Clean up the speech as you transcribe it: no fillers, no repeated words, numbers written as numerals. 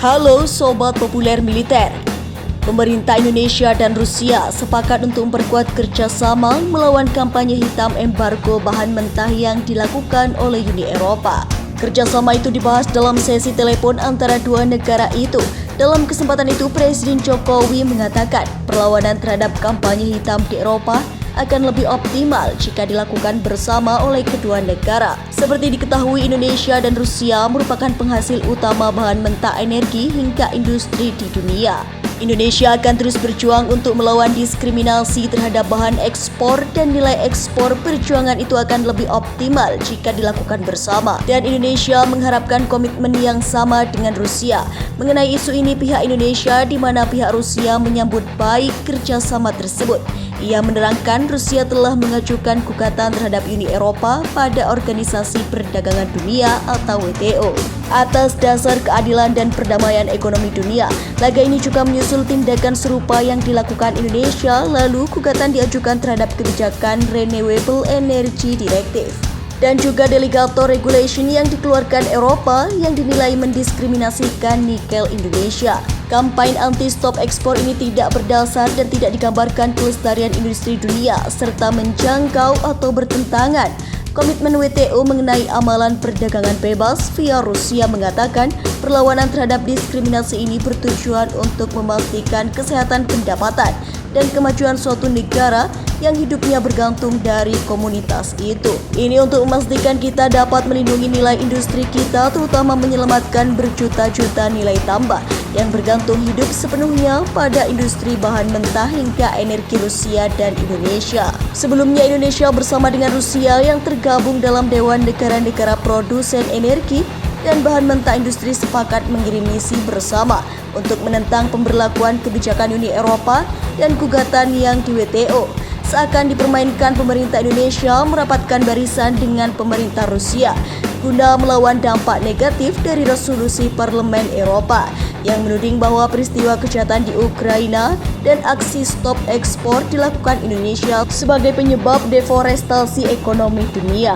Halo Sobat Populer Militer. Pemerintah Indonesia dan Rusia sepakat untuk memperkuat kerjasama melawan kampanye hitam embargo bahan mentah yang dilakukan oleh Uni Eropa. Kerjasama itu dibahas dalam sesi telepon antara dua negara itu. Dalam kesempatan itu, Presiden Jokowi mengatakan perlawanan terhadap kampanye hitam di Eropa akan lebih optimal jika dilakukan bersama oleh kedua negara. Seperti diketahui, Indonesia dan Rusia merupakan penghasil utama bahan mentah energi hingga industri di dunia. Indonesia akan terus berjuang untuk melawan diskriminasi terhadap bahan ekspor dan nilai ekspor. Perjuangan itu akan lebih optimal jika dilakukan bersama. Dan Indonesia mengharapkan komitmen yang sama dengan Rusia. Mengenai isu ini, pihak Indonesia di mana pihak Rusia menyambut baik kerjasama tersebut. Ia menerangkan Rusia telah mengajukan gugatan terhadap Uni Eropa pada Organisasi Perdagangan Dunia atau WTO atas dasar keadilan dan perdamaian ekonomi dunia. Laga ini juga menyusul tindakan serupa yang dilakukan Indonesia, lalu gugatan diajukan terhadap kebijakan Renewable Energy Directive dan juga Delegator Regulation yang dikeluarkan Eropa yang dinilai mendiskriminasikan nikel Indonesia. Kampanye anti-stop ekspor ini tidak berdasar dan tidak digambarkan kelestarian industri dunia serta menjangkau atau bertentangan komitmen WTO mengenai amalan perdagangan bebas. Via Rusia mengatakan perlawanan terhadap diskriminasi ini bertujuan untuk memastikan kesehatan pendapatan dan kemajuan suatu negara yang hidupnya bergantung dari komunitas itu. Ini untuk memastikan kita dapat melindungi nilai industri kita, terutama menyelamatkan berjuta-juta nilai tambah yang bergantung hidup sepenuhnya pada industri bahan mentah hingga energi Rusia dan Indonesia. Sebelumnya, Indonesia bersama dengan Rusia yang tergabung dalam Dewan Negara-Negara Produsen Energi dan Bahan Mentah Industri sepakat mengirim misi bersama untuk menentang pemberlakuan kebijakan Uni Eropa dan gugatan yang di WTO. Seakan dipermainkan, pemerintah Indonesia merapatkan barisan dengan pemerintah Rusia guna melawan dampak negatif dari resolusi Parlemen Eropa yang menuding bahwa peristiwa kejahatan di Ukraina dan aksi stop ekspor dilakukan Indonesia sebagai penyebab deforestasi ekonomi dunia.